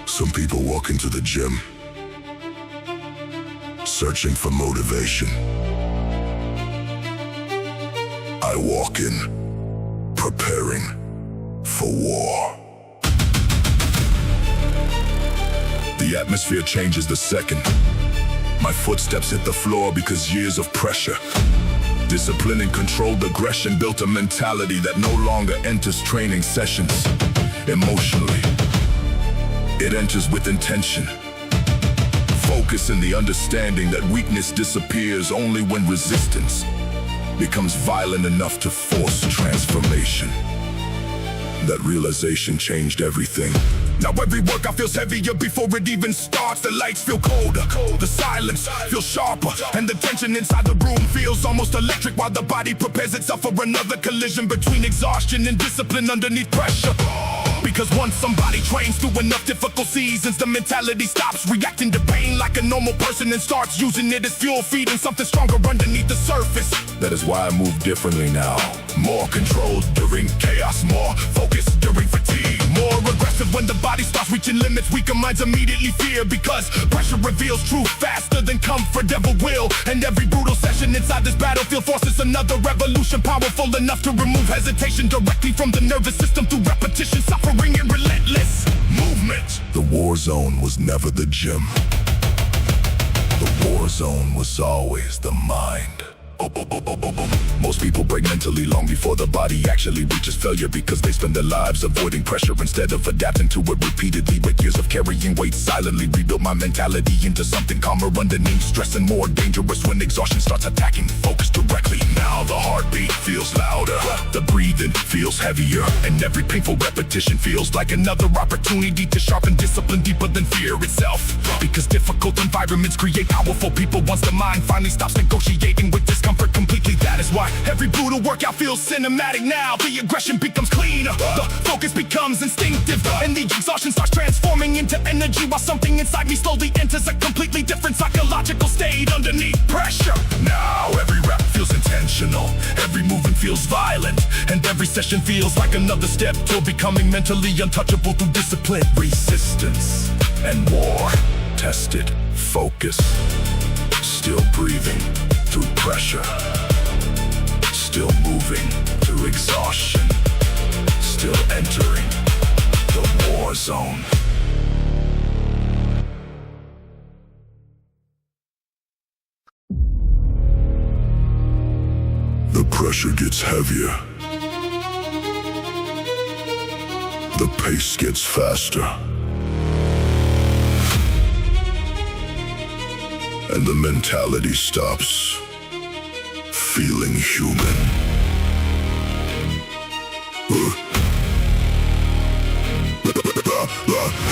Some people walk into the gym, searching for motivation. I walk in, preparing for war. The atmosphere changes the second my footsteps hit the floor, because years of pressure, discipline and controlled aggression built a mentality that no longer enters training sessions emotionally. It enters with intention, focus, and the understanding that weakness disappears only when resistance becomes violent enough to force transformation. That realization changed everything. Now every workout feels heavier before it even starts. The lights feel colder, the silence feels sharper, and the tension inside the room feels almost electric, while the body prepares itself for another collision between exhaustion and discipline underneath pressure. Because once somebody trains through enough difficult seasons, the mentality stops reacting to pain like a normal person and starts using it as fuel, feeding something stronger underneath the surface. That is why I move differently now. More controlled during chaos, more focused during fatigue, more aggressive when the body starts reaching limits weaker minds immediately fear, because pressure reveals truth faster than comfort ever will. And every brutal session inside this battlefield forces another revolution, powerful enough to remove hesitation directly from the nervous system through repetition, suffering and relentless movement. The war zone was never the gym. The war zone was always the mind. Most people break mentally long before the body actually reaches failure, because they spend their lives avoiding pressure instead of adapting to it repeatedly. With years of carrying weight silently, rebuilt my mentality into something calmer underneath stress, and more dangerous when exhaustion starts attacking focus directly. Now the heartbeat feels louder, the breathing feels heavier, and every painful repetition feels like another opportunity to sharpen discipline deeper than fear itself. Because difficult environments create powerful people once the mind finally stops negotiating with discomfort completely. That is why every brutal workout feels cinematic now. The aggression becomes cleaner, the focus becomes instinctive, and the exhaustion starts transforming into energy, while something inside me slowly enters a completely different psychological state underneath pressure. Now every rep feels intentional, every movement feels violent, and every session feels like another step toward becoming mentally untouchable through discipline, resistance, and war. Tested, focus, still breathing through pressure, still moving through exhaustion, still entering the war zone. The pressure gets heavier. The pace gets faster. And the mentality stops feeling human.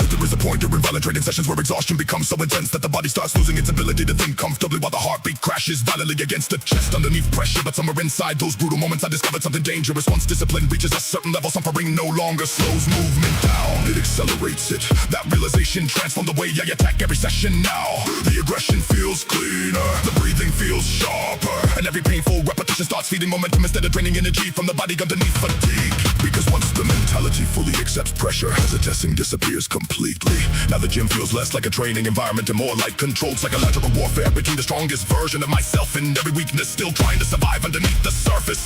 There is a point during violent training sessions where exhaustion becomes so intense that the body starts losing its ability to think comfortably, while the heartbeat crashes violently against the chest underneath pressure. But somewhere inside those brutal moments I discovered something dangerous. Once discipline reaches a certain level, suffering no longer slows movement down, it accelerates it. That realization transformed the way I attack every session now. The aggression feels cleaner, the breathing feels sharper, and every painful repetition starts feeding momentum instead of draining energy from the body underneath fatigue. Because once the mentality fully accepts pressure, hesitation disappears completely. Now the gym feels less like a training environment and more like controlled psychological warfare between the strongest version of myself and every weakness still trying to survive underneath the surface.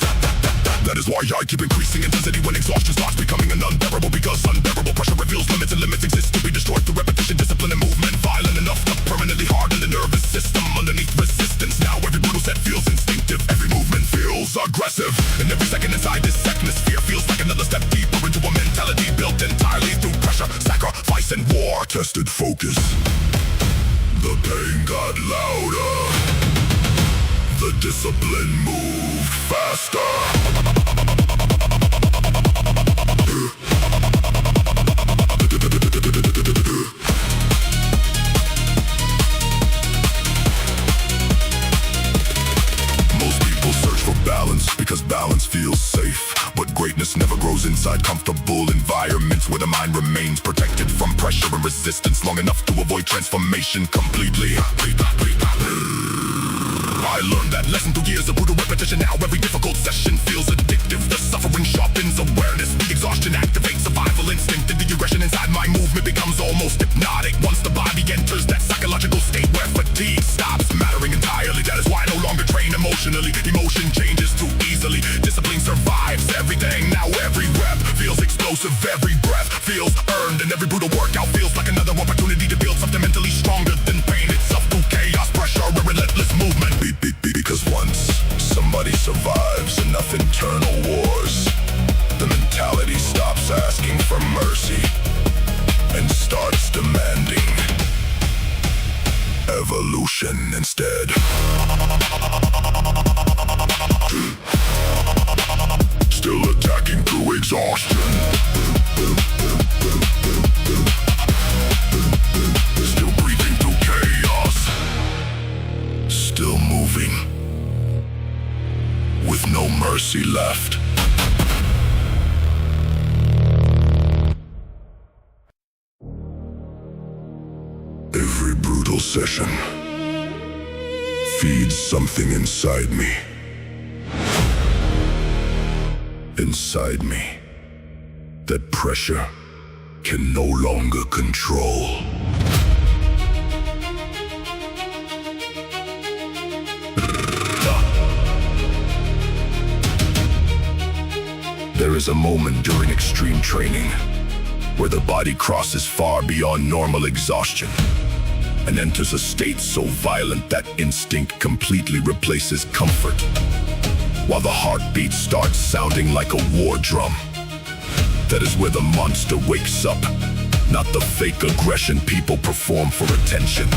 That is why I keep increasing intensity when exhaustion starts becoming an unbearable, because unbearable pressure reveals limits, and limits exist to be destroyed through repetition, discipline, and movement violent enough to permanently harden the nervous system underneath resistance. Now every brutal set feels instinctive, every movement feels aggressive, and every second inside this atmosphere feels like another step deeper into a mentality built entirely through pressure, sacrifice, and war. Tested focus. The pain got louder, the discipline moved faster. Most people search for balance because balance feels safe, but greatness never grows inside comfortable environments where the mind remains protected from pressure and resistance long enough to avoid transformation completely. I learned that lesson through years of brutal repetition. Now every difficult session feels addictive. The suffering sharpens awareness, the exhaustion activates survival instinct, and the aggression inside my movement becomes almost hypnotic. Mustang. Now every rep feels explosive, every breath feels earned, and every brutal workout feels like another opportunity to build something mentally stronger than pain itself. Through chaos, pressure, a relentless movement. Because once somebody survives enough internal wars, the mentality stops asking for mercy and starts demanding evolution instead. Still attacking through exhaustion. Still breathing through chaos. Still moving with no mercy left. Every brutal session feeds something inside me. Inside me, that pressure can no longer control. There is a moment during extreme training where the body crosses far beyond normal exhaustion and enters a state so violent that instinct completely replaces comfort, while the heartbeat starts sounding like a war drum. That is where the monster wakes up, not the fake aggression people perform for attention.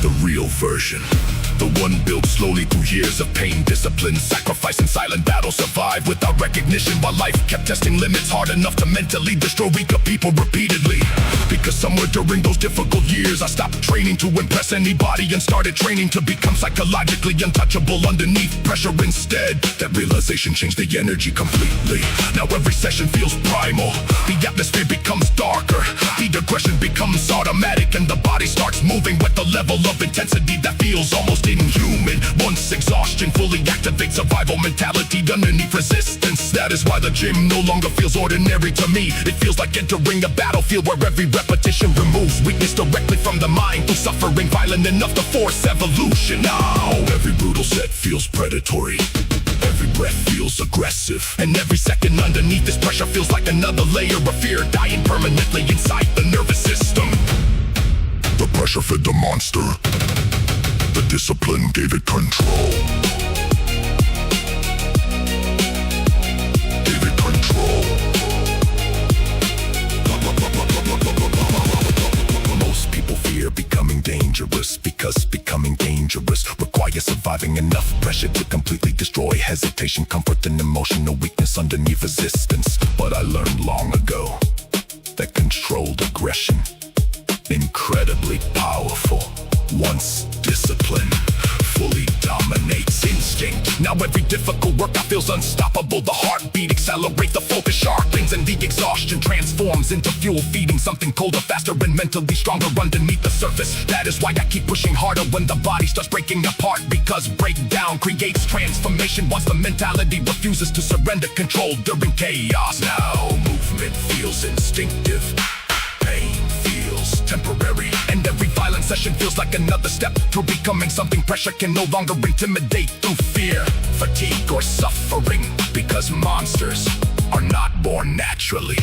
The real version, the one built slowly through years of pain, discipline, sacrifice, and silent battle, survived without recognition while life kept testing limits hard enough to mentally destroy weaker people repeatedly. Because somewhere during those difficult years, I stopped training to impress anybody and started training to become psychologically untouchable underneath pressure instead. That realization changed the energy completely. Now every session feels primal. The atmosphere becomes darker. The aggression becomes automatic, and the body starts moving with a level of intensity that feels almost inhuman. Once exhaustion fully activates survival mentality underneath resistance. That is why the gym no longer feels ordinary to me. It feels like entering a battlefield where every repetition removes weakness directly from the mind through suffering violent enough to force evolution. Now every brutal set feels predatory. Every breath feels aggressive, and every second underneath this pressure feels like another layer of fear dying permanently inside the nervous system. The pressure fed the monster. The discipline gave it control. Gave it control. Most people fear becoming dangerous because becoming dangerous requires surviving enough pressure to completely destroy hesitation, comfort, and emotional weakness underneath resistance. But I learned long ago that controlled aggression, incredibly powerful. Once discipline fully dominates instinct, now every difficult workout feels unstoppable. The heartbeat accelerates, the focus sharpens, and the exhaustion transforms into fuel, feeding something colder, faster, and mentally stronger underneath the surface. That is why I keep pushing harder when the body starts breaking apart, because breakdown creates transformation once the mentality refuses to surrender control during chaos. Now movement feels instinctive, pain feels temporary, and every violent session feels like another step to becoming something pressure can no longer intimidate through fear, fatigue, or suffering. Because monsters are not born naturally.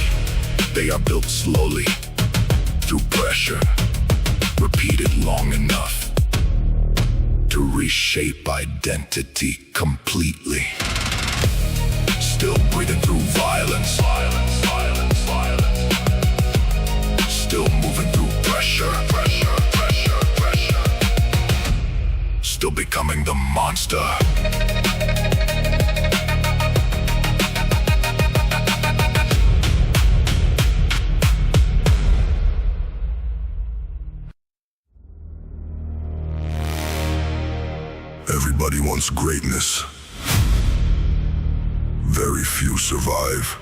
They are built slowly through pressure, repeated long enough to reshape identity completely. Still breathing through violence. Still moving through pressure. Still becoming the monster. Everybody wants greatness. Very few survive.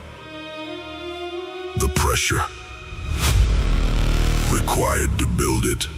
The pressure required to build it.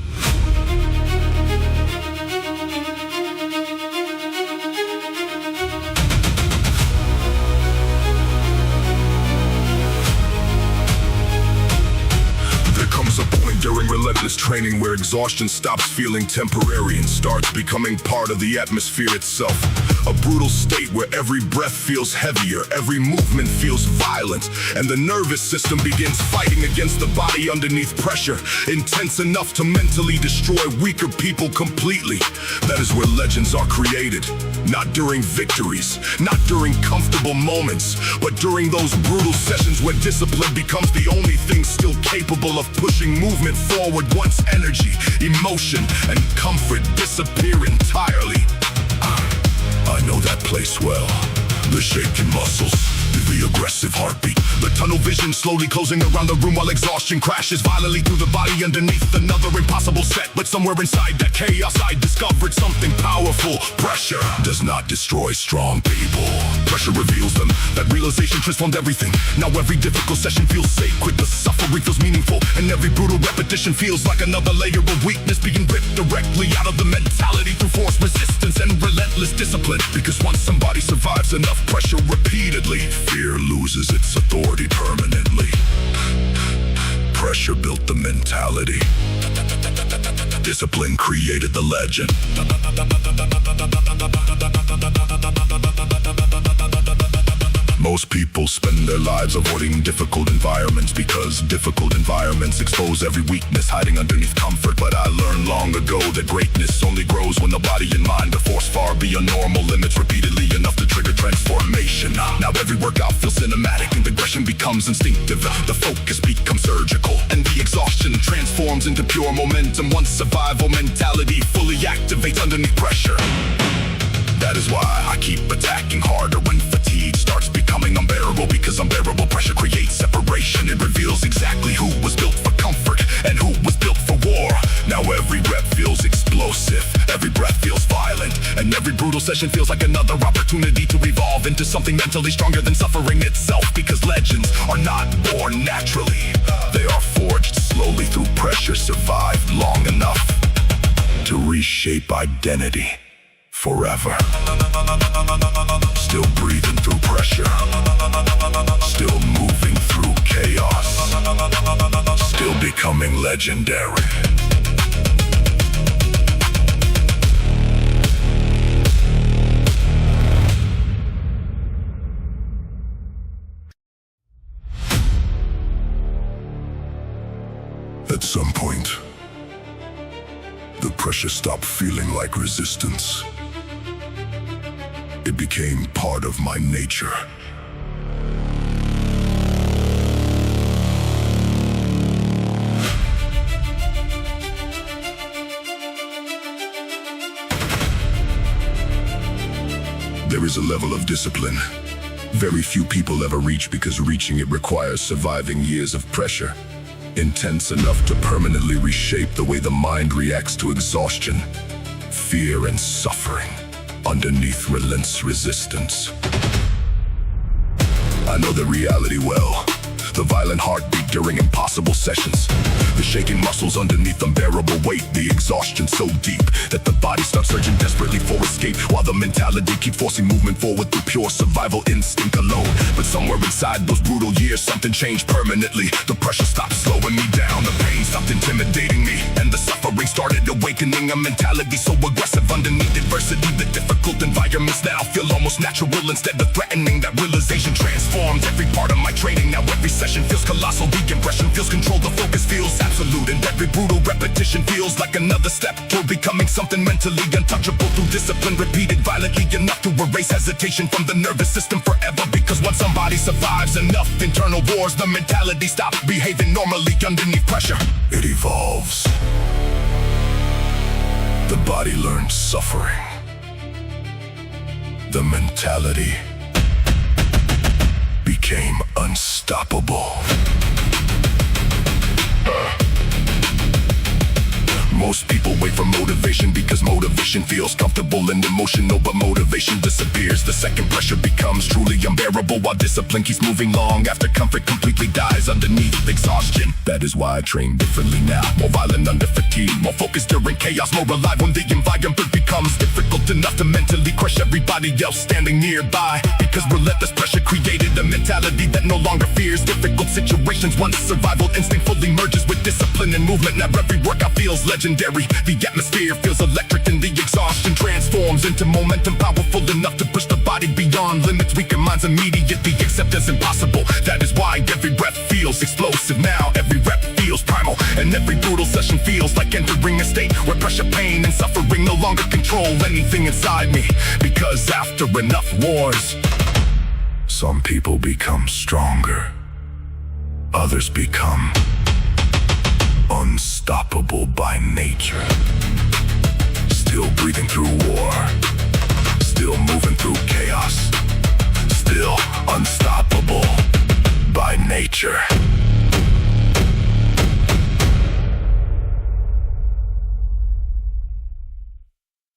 There comes a point during relentless relentless training where exhaustion stops feeling temporary and starts becoming part of the atmosphere itself. A brutal state where every breath feels heavier, every movement feels violent, and the nervous system begins fighting against the body underneath pressure, intense enough to mentally destroy weaker people completely. That is where legends are created. Not during victories, not during comfortable moments, but during those brutal sessions where discipline becomes the only thing still capable of pushing movement forward once energy, emotion, and comfort disappear entirely. I know that place well. The shaking muscles, the aggressive heartbeat, the tunnel vision slowly closing around the room while exhaustion crashes violently through the body underneath another impossible set. But somewhere inside that chaos I discovered something powerful. Pressure does not destroy strong people. Pressure reveals them. That realization transformed everything. Now every difficult session feels sacred. The suffering feels meaningful, and every brutal repetition feels like another layer of weakness being ripped directly out of the mentality through force, resistance, and relentless discipline. Because once somebody survives enough pressure repeatedly, fear loses its authority permanently. Pressure built the mentality. Discipline created the legend. Most people spend their lives avoiding difficult environments because difficult environments expose every weakness hiding underneath comfort. But I learned long ago that greatness only grows when the body and mind are forced far beyond normal limits repeatedly enough to trigger transformation. Now every workout feels cinematic and aggression becomes instinctive. The focus becomes surgical and the exhaustion transforms into pure momentum once survival mentality fully activates underneath pressure. That is why I keep attacking harder when fatigue starts becoming unbearable, because unbearable pressure creates separation. It reveals exactly who was built for comfort and who was built for war. Now every rep feels explosive, every breath feels violent, and every brutal session feels like another opportunity to evolve into something mentally stronger than suffering itself. Because legends are not born naturally, they are forged slowly through pressure, survived long enough to reshape identity forever. Still breathing through pressure, still moving through chaos, still becoming legendary. At some point, the pressure stopped feeling like resistance. It became part of my nature. There is a level of discipline very few people ever reach, because reaching it requires surviving years of pressure, intense enough to permanently reshape the way the mind reacts to exhaustion, fear, and suffering underneath relentless resistance. I know the reality well. The violent heartbeat during impossible sessions, the shaking muscles underneath unbearable weight, the exhaustion so deep that the body starts searching desperately for escape, while the mentality keeps forcing movement forward through pure survival instinct alone. But somewhere inside those brutal years, something changed permanently. The pressure stopped slowing me down, the pain stopped intimidating me, and the suffering started awakening a mentality so aggressive underneath adversity. The difficult environments now feel almost natural instead of threatening. That realization transformed every part of my training. Now every session feels colossal, the impression feels controlled, the focus feels absolute, and every brutal repetition feels like another step toward becoming something mentally untouchable through discipline repeated violently enough to erase hesitation from the nervous system forever. Because once somebody survives enough internal wars, the mentality stops behaving normally underneath pressure. It evolves. The body learns suffering. The mentality became unstoppable. Most people wait for motivation because motivation feels comfortable and emotional, but motivation disappears the second pressure becomes truly unbearable, while discipline keeps moving long after comfort completely dies underneath exhaustion. That is why I train differently now, more violent under fatigue, more focused during chaos, more alive when the environment becomes difficult enough to mentally crush everybody else standing nearby. Because relentless pressure created a mentality that no longer fears difficult situations. Once survival instinct fully merges with discipline and movement, now every workout feels legendary. The atmosphere feels electric and the exhaustion transforms into momentum powerful enough to push the body beyond limits weaker minds immediately accept as impossible. That is why every breath feels explosive now, every rep feels primal, and every brutal session feels like entering a state where pressure, pain, and suffering no longer control anything inside me. Because after enough wars, some people become stronger, others become unstoppable by nature, still breathing through war.